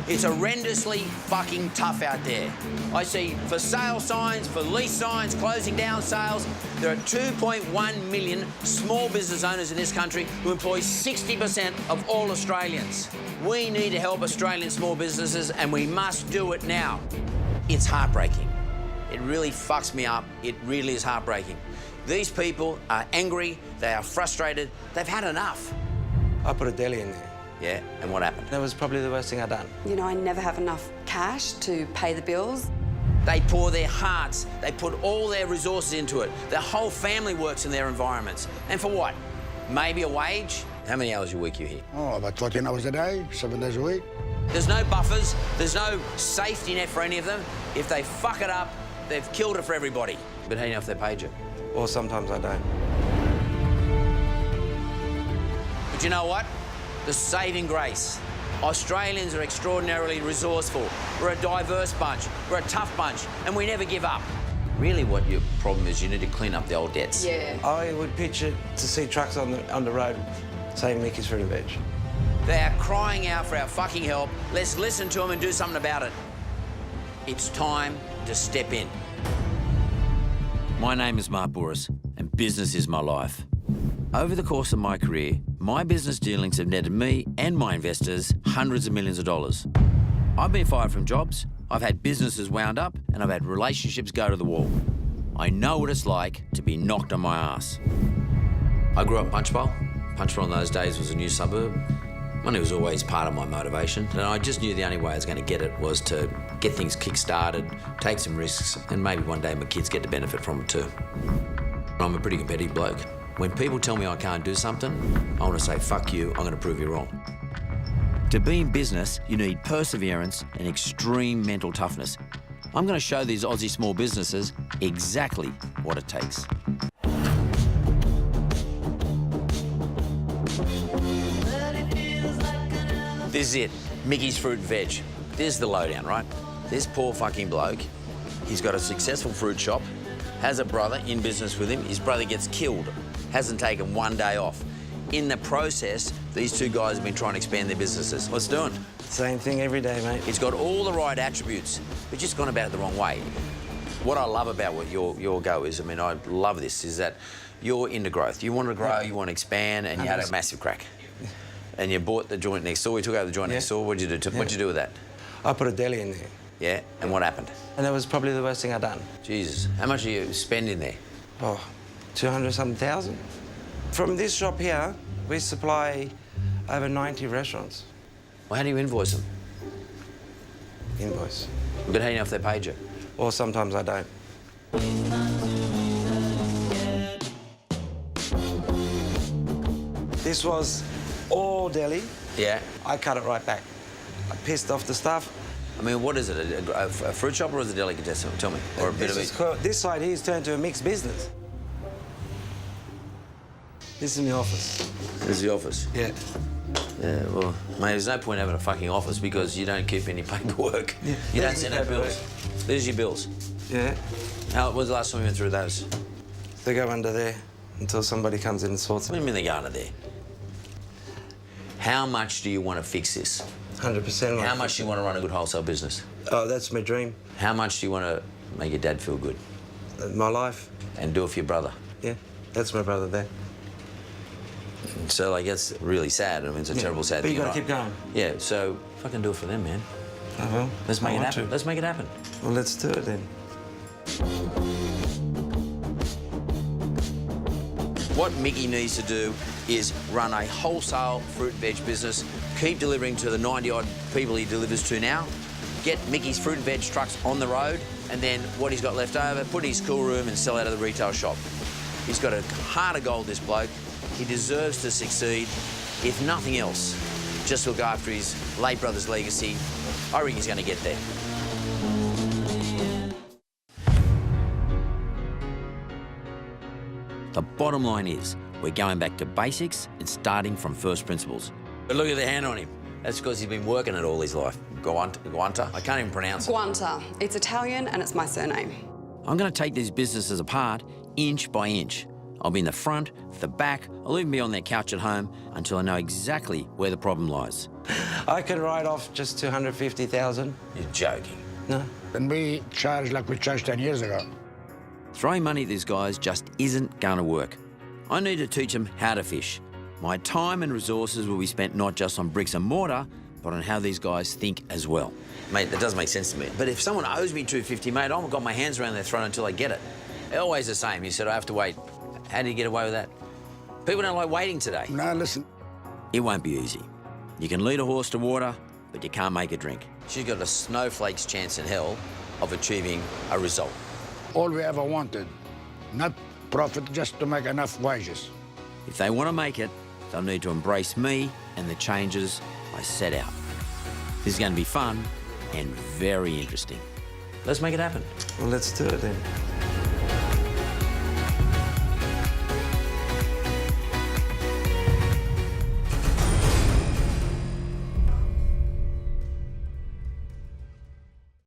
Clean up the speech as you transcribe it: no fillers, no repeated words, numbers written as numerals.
It's horrendously fucking tough out there. I see for sale signs, for lease signs, closing down sales. There are 2.1 million small business owners in this country who employ 60% of all Australians. We need to help Australian small businesses, and we must do it now. It's heartbreaking. It really fucks me up. It really is heartbreaking. These people are angry, they are frustrated, they've had enough. I put a deli in there. Yeah, and what happened? That was probably the worst thing I'd done. You know, I never have enough cash to pay the bills. They pour their hearts, they put all their resources into it. Their whole family works in their environments. And for what? Maybe a wage? How many hours a week you here? Oh, about 14 hours a day, 7 days a week. There's no buffers, there's no safety net for any of them. If they fuck it up, they've killed it for everybody. But how do you know if they paid you? Or sometimes I don't. But you know what? The saving grace. Australians are extraordinarily resourceful. We're a diverse bunch, we're a tough bunch, and we never give up. Really what your problem is, you need to clean up the old debts. Yeah. I would picture to see trucks on the road saying Mickey's Fruit and Veg. They are crying out for our fucking help. Let's listen to them and do something about it. It's time to step in. My name is Mark Bouris, and business is my life. Over the course of my career, my business dealings have netted me and my investors hundreds of millions of dollars. I've been fired from jobs, I've had businesses wound up, and I've had relationships go to the wall. I know what it's like to be knocked on my ass. I grew up Punchbowl. Punchbowl in those days was a new suburb. Money was always part of my motivation, and I just knew the only way I was going to get it was to get things kick-started, take some risks, and maybe one day my kids get to benefit from it too. I'm a pretty competitive bloke. When people tell me I can't do something, I want to say, fuck you, I'm going to prove you wrong. To be in business, you need perseverance and extreme mental toughness. I'm going to show these Aussie small businesses exactly what it takes. This is it, Mickey's Fruit and Veg. This is the lowdown, right? This poor fucking bloke, he's got a successful fruit shop, has a brother in business with him, his brother gets killed, hasn't taken one day off. In the process, these two guys have been trying to expand their businesses. What's doing? Same thing every day, mate. He's got all the right attributes, but just gone about it the wrong way. What I love about what your go is, I mean, I love this, is that you're into growth. You want to grow, you want to expand, and you had a massive crack. And you bought the joint next door, you took over the joint next door. What'd you do? What'd you do with that? I put a deli in there. Yeah, and what happened? And that was probably the worst thing I'd done. Jesus, how much are you spending there? Oh, 200-something thousand. From this shop here, we supply over 90 restaurants. Well, how do you invoice them? Invoice. But how do you know if they paid you? Or sometimes I don't. This was all deli. Yeah. I cut it right back. I pissed off the staff. I mean, what is it? A fruit shop or is it a delicatessen? Tell me. Or a bit of it? This side here has turned to a mixed business. This is my office. This is the office? Yeah. Yeah, well, mate, there's no point having a fucking office because you don't keep any paperwork. Yeah. You don't send out bills. There's your bills. Yeah. How was the last time you went through those? They go under there until somebody comes in and sorts What do them. you mean they go under there? How much do you want to fix this? 100%. How much do you want to run a good wholesale business? Oh, that's my dream. How much do you want to make your dad feel good? My life. And do it for your brother? Yeah. That's my brother there. So, like, that's really sad. I mean, it's a terrible, sad But thing. you gotta keep going. Yeah, so fucking do it for them, man. I will. Let's make I it want happen. to. Let's make it happen. Well, let's do it then. What Mickey needs to do is run a wholesale fruit and veg business, keep delivering to the 90-odd people he delivers to now, get Mickey's fruit and veg trucks on the road, and then what he's got left over, put in his cool room and sell out of the retail shop. He's got a heart of gold, this bloke. He deserves to succeed. If nothing else, just look after his late brother's legacy. I reckon he's going to get there. The bottom line is, we're going back to basics and starting from first principles. But look at the hand on him. That's because he's been working it all his life. Guanta. I can't even pronounce it. Guanta. It's Italian and it's my surname. I'm going to take these businesses apart inch by inch. I'll be in the front, the back, I'll even be on their couch at home until I know exactly where the problem lies. I can write off just 250,000. You're joking. No. And we charge like we charged 10 years ago. Throwing money at these guys just isn't going to work. I need to teach them how to fish. My time and resources will be spent not just on bricks and mortar, but on how these guys think as well. Mate, that does make sense to me. But if someone owes me $250, mate, I've got my hands around their throat until I get it. Always the same. You said I have to wait. How do you get away with that? People don't like waiting today. Now listen, It won't be easy. You can lead a horse to water, but you can't make it drink. She's got a snowflake's chance in hell of achieving a result. all we ever wanted, not profit, just to make enough wages. If they want to make it, they'll need to embrace me and the changes I set out. This is going to be fun and very interesting. Let's make it happen. Well, let's do it then.